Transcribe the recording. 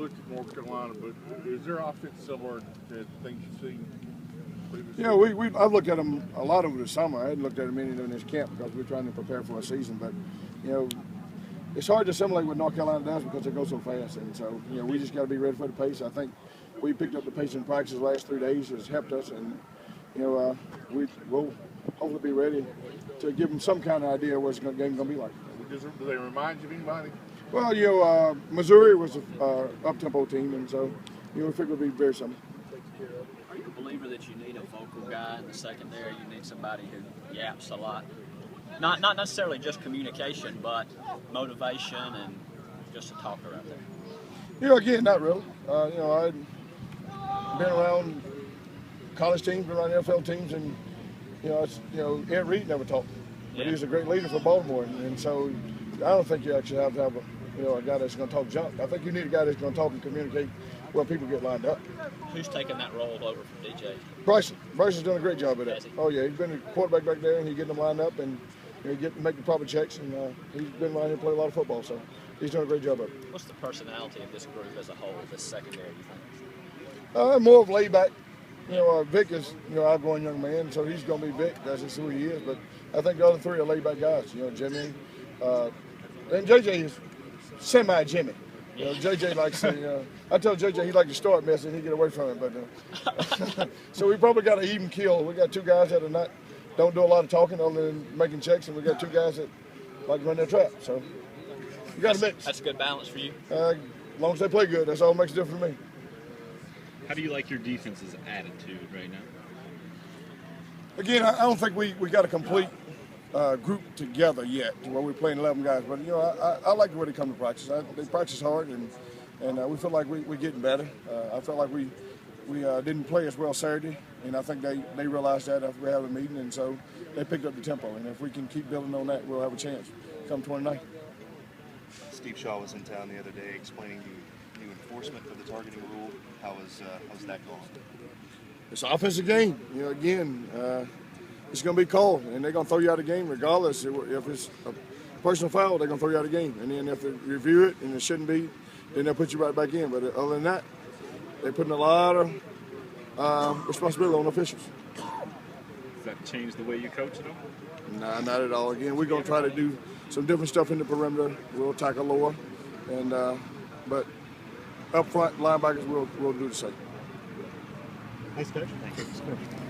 looked at North Carolina, but is their offense similar to things you've seen previously? You know, I've looked at them a lot over the summer. I hadn't looked at them any during this camp because we're trying to prepare for a season. But, you know, it's hard to assimilate what North Carolina does because they go so fast. And so, you know, we just got to be ready for the pace. I think we picked up the pace in practice the last 3 days. It's helped us. And, you know, we'll hopefully be ready to give them some kind of idea of what the game going to be like. Do they remind you of anybody? Well, you know, Missouri was an up-tempo team, and so, you know, we figured it would be very similar. Are you a believer that you need a vocal guy in the secondary? You need somebody who yaps a lot? Not necessarily just communication, but motivation and just a talker out there. You know, again, not really. You know, I've been around college teams, been around NFL teams, and Ed Reed never talked, but he was a great leader for Baltimore, and so I don't think you actually have to have a guy that's going to talk junk. I think you need a guy that's going to talk and communicate when people get lined up. Who's taking that role over from DJ? Bryson. Bryson's done a great job of that. Oh yeah, he's been a quarterback back there, and he's getting them lined up, and make the proper checks, and he's been around here playing a lot of football, so he's done a great job of it. What's the personality of this group as a whole, this secondary, you think? More of laid back. You know, Vic is, outgoing young man, so he's going to be Vic. That's just who he is. But I think the other three are laid back guys. You know, Jimmy, and JJ is semi-Jimmy. You know, JJ likes to, I tell JJ he likes to start mess and he get away from it. But so we probably got an even kill. We got two guys that don't do a lot of talking other than making checks, and we got two guys that like to run their trap. So you got a mix. That's a good balance for you. As long as they play good, that's all that makes a difference for me. How do you like your defense's attitude right now? Again, I don't think we got a complete group together yet to where we're playing 11 guys. But, I like the way they come to practice. They practice hard, and we feel like we're getting better. I felt like we didn't play as well Saturday, and I think they realized that after we had a meeting, and so they picked up the tempo. And if we can keep building on that, we'll have a chance come 29. Steve Shaw was in town the other day explaining new enforcement for the targeting rule. How's that going? It's an offensive game. Again, it's going to be called, and they're going to throw you out of the game regardless. If it's a personal foul, they're going to throw you out of the game. And then if they review it and it shouldn't be, then they'll put you right back in. But other than that, they're putting a lot of responsibility on officials. Does that change the way you coach at all? Nah, not at all. Again, we're going to try to do some different stuff in the perimeter. We'll tackle lower, but up front, linebackers will do the same. Thanks, Coach. Thank you.